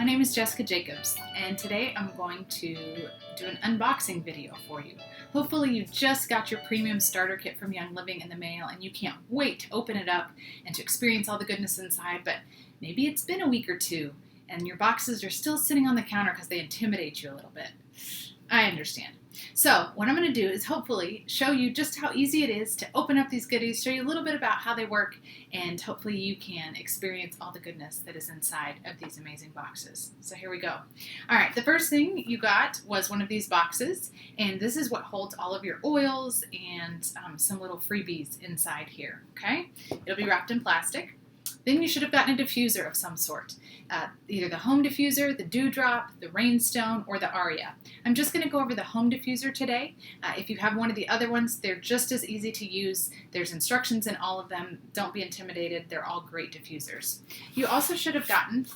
My name is Jessica Jacobs, and today I'm going to do an unboxing video for you. Hopefully you just got your premium starter kit from Young Living in the mail and you can't wait to open it up and to experience all the goodness inside, but maybe it's been a week or two and your boxes are still sitting on the counter because they intimidate you a little bit. I understand. So what I'm going to do is hopefully show you just how easy it is to open up these goodies, show you a little bit about how they work, and hopefully you can experience all the goodness that is inside of these amazing boxes. So here we go. All right, the first thing you got was one of these boxes, and this is what holds all of your oils and some little freebies inside here, okay? It'll be wrapped in plastic. Then you should have gotten a diffuser of some sort, either the home diffuser, the dewdrop, the rainstone, or the aria. I'm just going to go over the home diffuser today. If you have one of the other ones, they're just as easy to use. There's instructions in all of them. Don't be intimidated. They're all great diffusers. You also should have gotten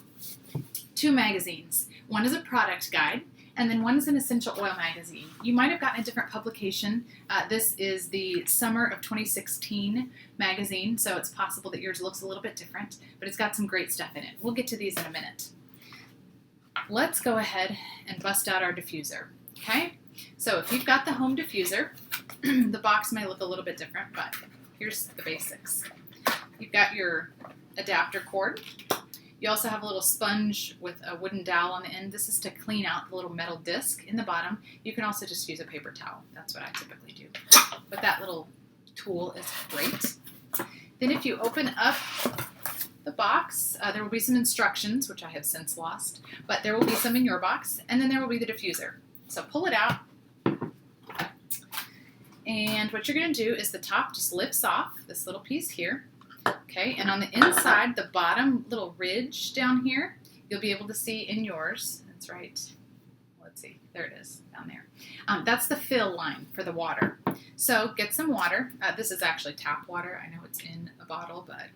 2 magazines. One is a product guide, and then one is an essential oil magazine. You might have gotten a different publication. This is the summer of 2016 magazine, so it's possible that yours looks a little bit different, but it's got some great stuff in it. We'll get to these in a minute. Let's go ahead and bust out our diffuser, okay? So if you've got the home diffuser, the box may look a little bit different, but here's the basics. You've got your adapter cord. You also have a little sponge with a wooden dowel on the end. This is to clean out the little metal disc in the bottom. You can also just use a paper towel. That's what I typically do. But that little tool is great. Then if you open up the box, there will be some instructions, which I have since lost, but there will be some in your box, and then there will be the diffuser. So pull it out, and what you're going to do is the top just lifts off, this little piece here. Okay, and on the inside, the bottom little ridge down here, you'll be able to see in yours. That's right. Let's see. There it is down there. That's the fill line for the water. So get some water. This is actually tap water. I know it's in a bottle, but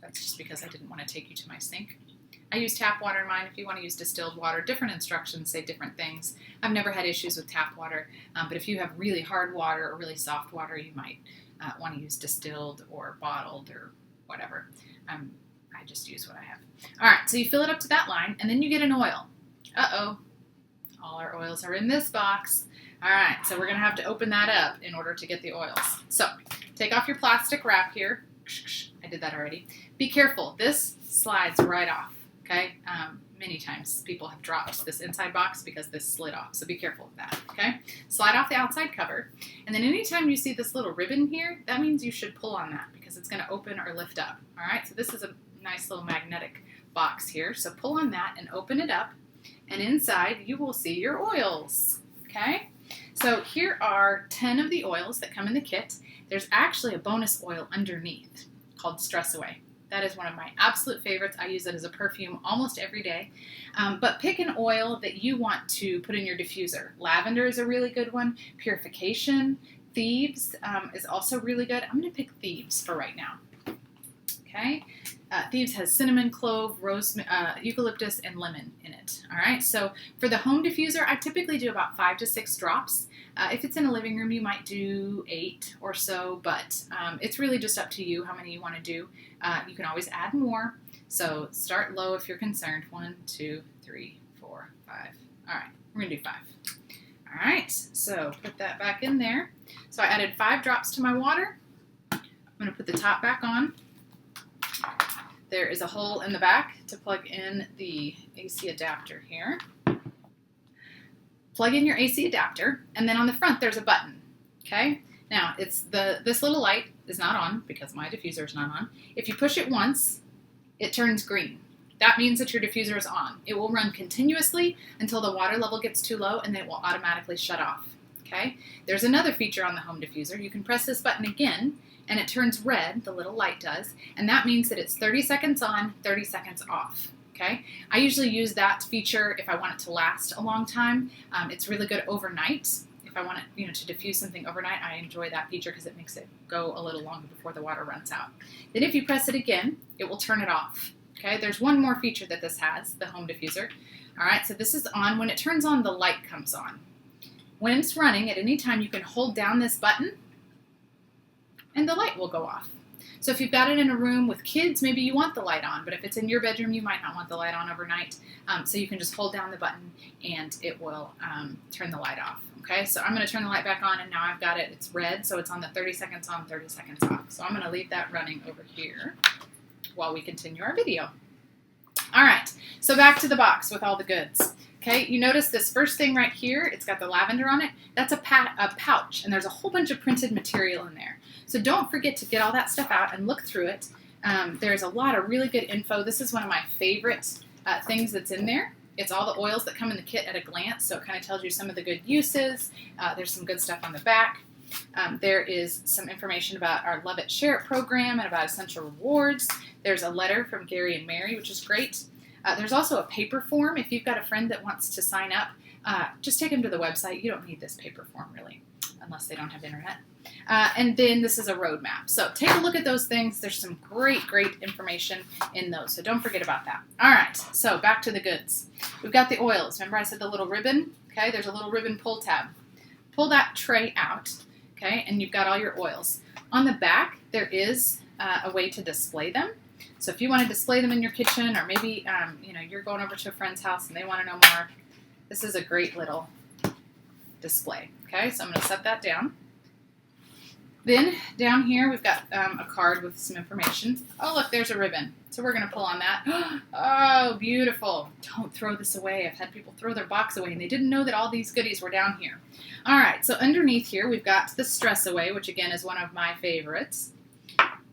that's just because I didn't want to take you to my sink. I use tap water in mine. If you want to use distilled water, different instructions say different things. I've never had issues with tap water, but if you have really hard water or really soft water, you might want to use distilled or bottled or whatever. I just use what I have. All right, so you fill it up to that line, and then you get an oil. Uh-oh. All our oils are in this box. All right, so we're going to have to open that up in order to get the oils. So take off your plastic wrap here. I did that already. Be careful. This slides right off, okay? Many times people have dropped this inside box because this slid off, so be careful of that, okay? Slide off the outside cover, and then anytime you see this little ribbon here, that means you should pull on that because it's going to open or lift up, all right? So this is a nice little magnetic box here, so pull on that and open it up, and inside you will see your oils, okay? So here are 10 of the oils that come in the kit. There's actually a bonus oil underneath called Stress Away. That is one of my absolute favorites. I use it as a perfume almost every day. But pick an oil that you want to put in your diffuser. Lavender is a really good one. Purification, Thieves is also really good. I'm going to pick Thieves for right now. Okay. Thieves has cinnamon, clove, eucalyptus, and lemon in it. All right. So for the home diffuser, I typically do about 5 to 6 drops. If it's in a living room, you might do 8 or so, but it's really just up to you how many you want to do. You can always add more. So start low if you're concerned. 1, 2, 3, 4, 5. All right. We're going to do 5. All right. So put that back in there. So I added 5 drops to my water. I'm going to put the top back on. There is a hole in the back to plug in the AC adapter here. Plug in your AC adapter, and then on the front there's a button, okay? Now, this little light is not on because my diffuser is not on. If you push it once, it turns green. That means that your diffuser is on. It will run continuously until the water level gets too low, and then it will automatically shut off, okay? There's another feature on the home diffuser. You can press this button again, and it turns red, the little light does, and that means that it's 30 seconds on, 30 seconds off, okay? I usually use that feature if I want it to last a long time. It's really good overnight. If I want it, to diffuse something overnight, I enjoy that feature because it makes it go a little longer before the water runs out. Then if you press it again, it will turn it off, okay? There's one more feature that this has, the home diffuser. All right, so this is on. When it turns on, the light comes on. When it's running, at any time, you can hold down this button, and the light will go off. So if you've got it in a room with kids, maybe you want the light on, but if it's in your bedroom, you might not want the light on overnight. So you can just hold down the button and it will turn the light off. Okay, so I'm going to turn the light back on, and now I've got it. It's red, so it's on the 30 seconds on, 30 seconds off. So I'm going to leave that running over here while we continue our video. All right, so back to the box with all the goods. Okay, you notice this first thing right here, it's got the lavender on it. That's a pouch, and there's a whole bunch of printed material in there. So don't forget to get all that stuff out and look through it. There's a lot of really good info. This is one of my favorite things that's in there. It's all the oils that come in the kit at a glance, so it kind of tells you some of the good uses. There's some good stuff on the back. There is some information about our Love It, Share It program and about essential rewards. There's a letter from Gary and Mary, which is great. There's also a paper form. If you've got a friend that wants to sign up, just take them to the website. You don't need this paper form, really, unless they don't have internet. And then this is a roadmap. So take a look at those things. There's some great information in those, so don't forget about that. All right, so back to the goods. We've got the oils. Remember I said the little ribbon? Okay, there's a little ribbon pull tab. Pull that tray out, okay, and you've got all your oils. On the back, there is a way to display them. So if you want to display them in your kitchen, or maybe you're going over to a friend's house and they want to know more, this is a great little display. Okay, so I'm going to set that down. Then down here we've got a card with some information. Oh, look, there's a ribbon. So we're going to pull on that. Oh, beautiful. Don't throw this away. I've had people throw their box away and they didn't know that all these goodies were down here. All right, so underneath here we've got the Stress Away, which again is one of my favorites.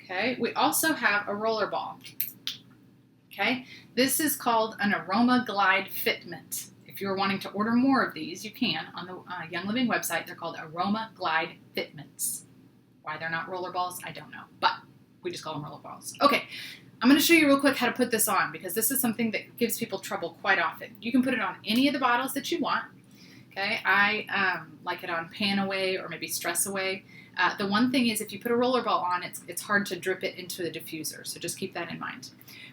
Okay, we also have a roller ball. Okay, this is called an Aroma Glide Fitment. If you're wanting to order more of these, you can on the Young Living website. They're called Aroma Glide Fitments. Why they're not roller balls, I don't know, but we just call them roller balls. Okay, I'm going to show you real quick how to put this on, because this is something that gives people trouble quite often. You can put it on any of the bottles that you want. Okay, I like it on Pan Away or maybe Stress Away. The one thing is, if you put a roller ball on, it's hard to drip it into the diffuser, so just keep that in mind.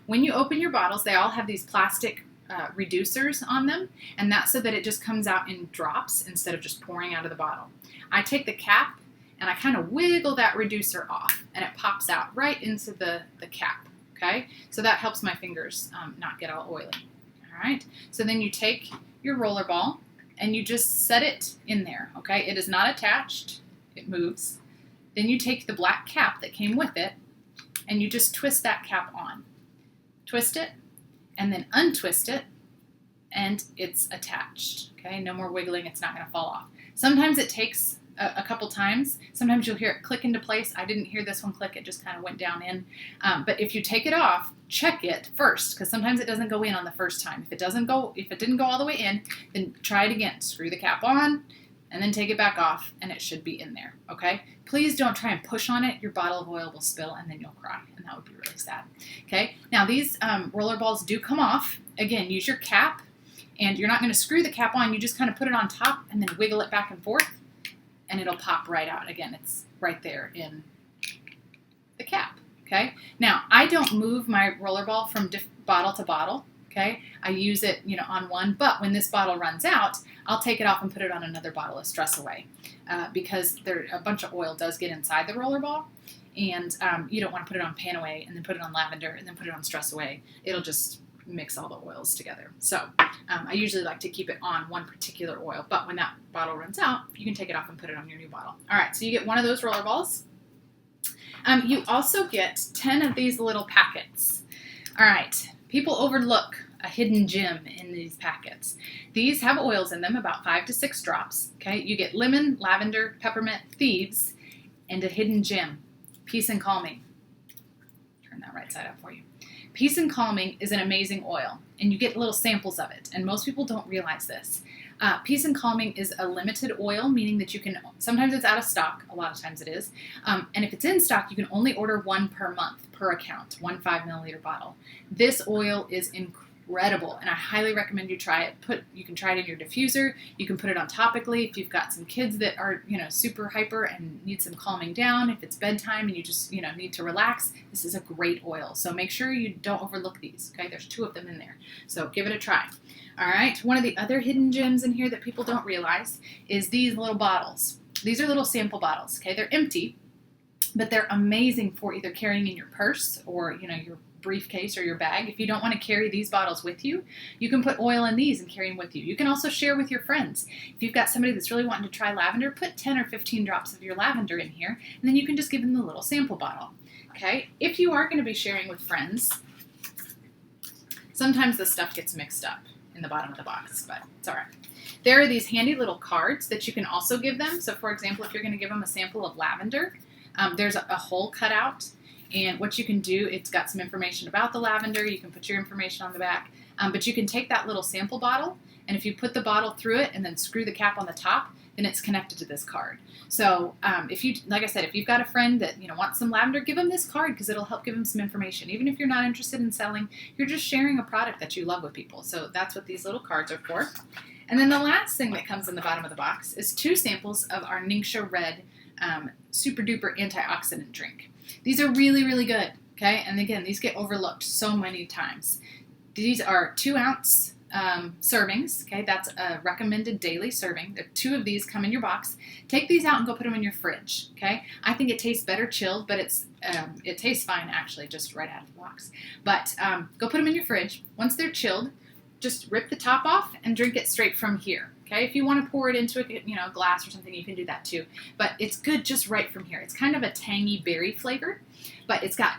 When you open your bottles, they all have these plastic reducers on them, and that's so that it just comes out in drops instead of just pouring out of the bottle. I take the cap and I kind of wiggle that reducer off, and it pops out right into the cap, okay? So that helps my fingers not get all oily, all right? So then you take your roller ball and you just set it in there, okay? It is not attached, it moves. Then you take the black cap that came with it and you just twist that cap on. Twist it and then untwist it, and it's attached, okay? No more wiggling, it's not gonna fall off. Sometimes it takes a couple times. Sometimes you'll hear it click into place. I didn't hear this one click, it just kind of went down in. But if you take it off, check it first, because sometimes it doesn't go in on the first time. If it didn't go all the way in, then try it again. Screw the cap on, and then take it back off, and it should be in there, okay? Please don't try and push on it. Your bottle of oil will spill, and then you'll cry, and that would be really sad, okay? Now, these roller balls do come off. Again, use your cap, and you're not going to screw the cap on. You just kind of put it on top and then wiggle it back and forth, and it'll pop right out. Again, it's right there in the cap, okay? Now, I don't move my roller ball from bottle to bottle, okay? I use it, on one, but when this bottle runs out, I'll take it off and put it on another bottle of Stress Away, because a bunch of oil does get inside the roller ball, and you don't want to put it on Pan Away and then put it on Lavender and then put it on Stress Away. It'll just mix all the oils together. So I usually like to keep it on one particular oil, but when that bottle runs out, you can take it off and put it on your new bottle. All right, so you get one of those roller balls. You also get 10 of these little packets. All right, people overlook a hidden gem in these packets. These have oils in them, about 5 to 6 drops. Okay, you get lemon, lavender, peppermint, thieves, and a hidden gem, Peace and Calming. Turn that right side up for you. Peace and Calming is an amazing oil, and you get little samples of it, and most people don't realize this. Peace and Calming is a limited oil, meaning that you can, sometimes it's out of stock, a lot of times it is, and if it's in stock, you can only order one per month, per account, 1 5 milliliter bottle. This oil is incredible, and I highly recommend you try it. You can try it in your diffuser, you can put it on topically if you've got some kids that are, super hyper and need some calming down. If it's bedtime and you just, need to relax, this is a great oil. So make sure you don't overlook these, okay? There's 2 of them in there, so give it a try. All right, one of the other hidden gems in here that people don't realize is these little bottles. These are little sample bottles, okay? They're empty, but they're amazing for either carrying in your purse or, your briefcase or your bag. If you don't want to carry these bottles with you, you can put oil in these and carry them with you. You can also share with your friends. If you've got somebody that's really wanting to try lavender, put 10 or 15 drops of your lavender in here, and then you can just give them the little sample bottle. Okay? If you are going to be sharing with friends, sometimes this stuff gets mixed up in the bottom of the box, but it's all right. There are these handy little cards that you can also give them. So, for example, if you're going to give them a sample of lavender, there's a hole cut out. And what you can do, it's got some information about the lavender. You can put your information on the back. But you can take that little sample bottle, and if you put the bottle through it and then screw the cap on the top, then it's connected to this card. So like I said, if you've got a friend that wants some lavender, give them this card because it'll help give them some information. Even if you're not interested in selling, you're just sharing a product that you love with people. So that's what these little cards are for. And then the last thing that comes in the bottom of the box is 2 samples of our Ningxia Red Super Duper Antioxidant Drink. These are really, really good, okay? And again, these get overlooked so many times. These are 2-ounce servings, okay? That's a recommended daily serving. There 2 of these come in your box. Take these out and go put them in your fridge, okay? I think it tastes better chilled, but it tastes fine, actually, just right out of the box. But go put them in your fridge. Once they're chilled, just rip the top off and drink it straight from here. Okay, if you want to pour it into a glass or something, you can do that too. But it's good just right from here. It's kind of a tangy berry flavor, but it's got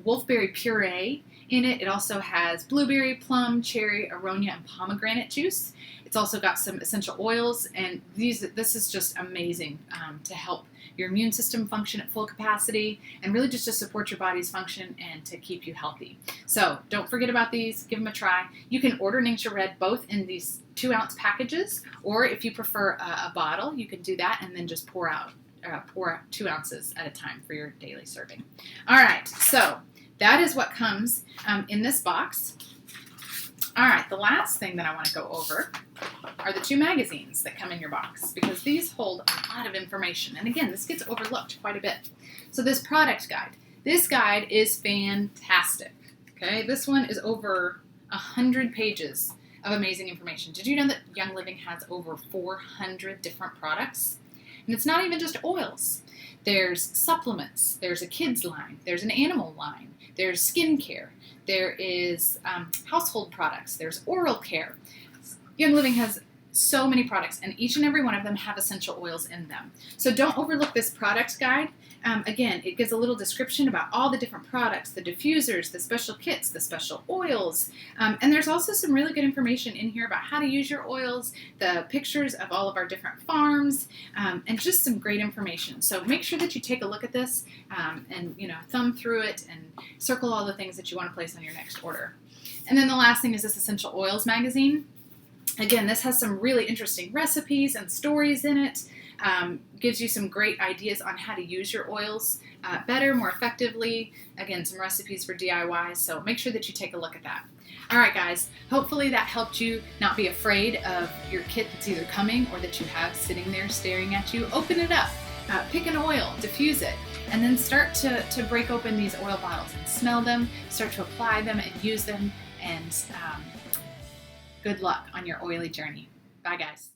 wolfberry puree in it. It also has blueberry, plum, cherry, aronia, and pomegranate juice. It's also got some essential oils, and this is just amazing to help your immune system function at full capacity and really just to support your body's function and to keep you healthy. So don't forget about these. Give them a try. You can order Ningxia Red both in these 2-ounce packages, or if you prefer a bottle, you can do that and then just pour 2 ounces at a time for your daily serving. All right, so that is what comes in this box. All right, the last thing that I want to go over are the 2 magazines that come in your box, because these hold a lot of information. And again, this gets overlooked quite a bit. So this product guide. This guide is fantastic. Okay, this one is over 100 pages of amazing information. Did you know that Young Living has over 400 different products? And it's not even just oils. There's supplements, there's a kids line, there's an animal line, there's skincare, there is household products, there's oral care. Young Living has so many products, and each and every one of them have essential oils in them. So don't overlook this product guide. Again, it gives a little description about all the different products, the diffusers, the special kits, the special oils. And there's also some really good information in here about how to use your oils, the pictures of all of our different farms, and just some great information. So make sure that you take a look at this and thumb through it and circle all the things that you want to place on your next order. And then the last thing is this Essential Oils magazine. Again, this has some really interesting recipes and stories in it. Gives you some great ideas on how to use your oils better, more effectively. Again, some recipes for DIY, so make sure that you take a look at that. All right, guys, hopefully that helped you not be afraid of your kit that's either coming or that you have sitting there staring at you. Open it up, pick an oil, diffuse it, and then start to break open these oil bottles and smell them, start to apply them and use them, and good luck on your oily journey. Bye, guys.